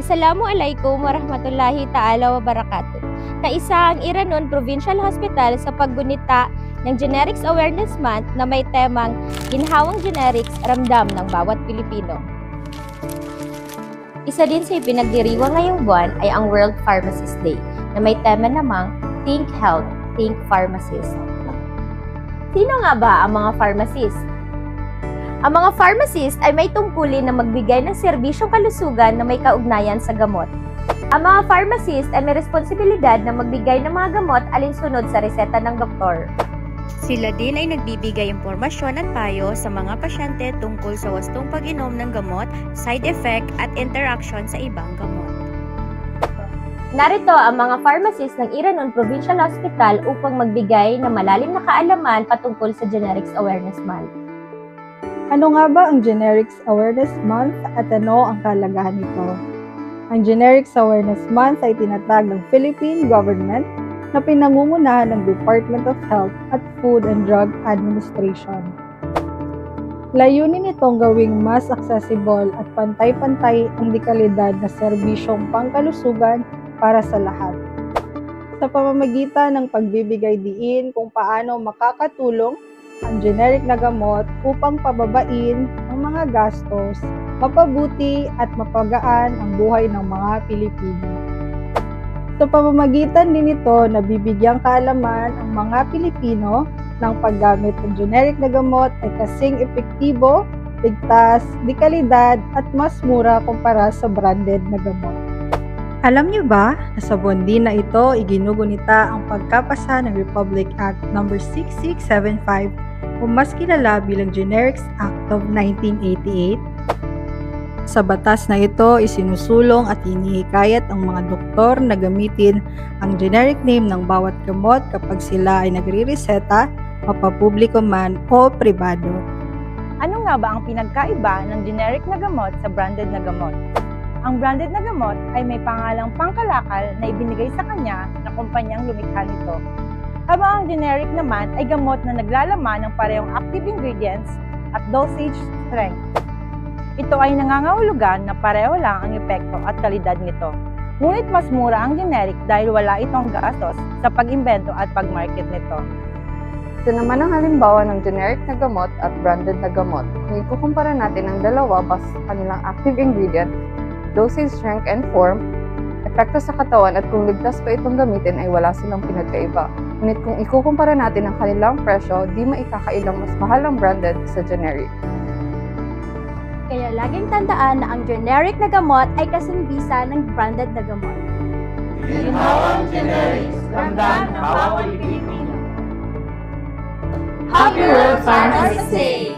Assalamualaikum warahmatullahi ta'ala wabarakatuh. Kaisa ang Iranon Provincial Hospital sa paggunita ng Generics Awareness Month na may temang Ginhawang Generics, Ramdam ng Bawat Pilipino. Isa din sa ipinagdiriwang ngayong buwan ay ang World Pharmacist Day na may tema namang Think Health, Think Pharmacist. Sino nga ba ang mga pharmacist? Ang mga pharmacist ay may tungkulin na magbigay ng serbisyong kalusugan na may kaugnayan sa gamot. Ang mga pharmacist ay may responsibilidad na magbigay ng mga gamot alinsunod sa reseta ng doktor. Sila din ay nagbibigay impormasyon at payo sa mga pasyente tungkol sa wastong pag-inom ng gamot, side effect at interaction sa ibang gamot. Narito ang mga pharmacist ng Iranon Provincial Hospital upang magbigay ng malalim na kaalaman patungkol sa Generics Awareness Month. Ano nga ba ang Generics Awareness Month at ano ang kahalagahan nito? Ang Generics Awareness Month ay tinatag ng Philippine Government na pinangungunahan ng Department of Health at Food and Drug Administration. Layunin nitong gawing mas accessible at pantay-pantay ang dekalidad na serbisyong pangkalusugan para sa lahat. Sa pamamagitan ng pagbibigay diin kung paano makakatulong ang generic na gamot upang pababain ang mga gastos, mapabuti at mapagaan ang buhay ng mga Pilipino. Sa pamamagitan din ito, nabibigyang kaalaman ang mga Pilipino ng paggamit ng generic na gamot ay kasing epektibo, ligtas, dekalidad at mas mura kumpara sa branded na gamot. Alam niyo ba na sa buwan din na ito iginugunita ang pagkapasa ng Republic Act No. 6675 o mas kilala bilang Generics Act of 1988? Sa batas na ito, isinusulong at hinihikayat ang mga doktor na gamitin ang generic name ng bawat gamot kapag sila ay nagre-reseta, mapapubliko man o pribado. Ano nga ba ang pinagkaiba ng generic na gamot sa branded na gamot? Ang branded na gamot ay may pangalang pangkalakal na ibinigay sa kanya na kumpanyang lumikha nito. Habang ang generic naman ay gamot na naglalaman ng parehong active ingredients at dosage strength. Ito ay nangangahulugan na pareho lang ang epekto at kalidad nito. Ngunit mas mura ang generic dahil wala itong gastos sa pag-imbento at pag-market nito. Ito naman ang halimbawa ng generic na gamot at branded na gamot. Kung ikukumpara natin ang dalawa base sa kanilang active ingredient, dosage strength and form, epekto sa katawan at kung ligtas pa itong gamitin ay wala silang pinagkaiba. Ngunit kung ikukumpara natin ang kanilang presyo, di maikakailang mas mahal ang branded sa generic. Kaya laging tandaan na ang generic na gamot ay kasing bisa ng branded na gamot. Ginhawang Generics, Ramdam ng Bawat Pilipino. Happy World Pharmacist Day!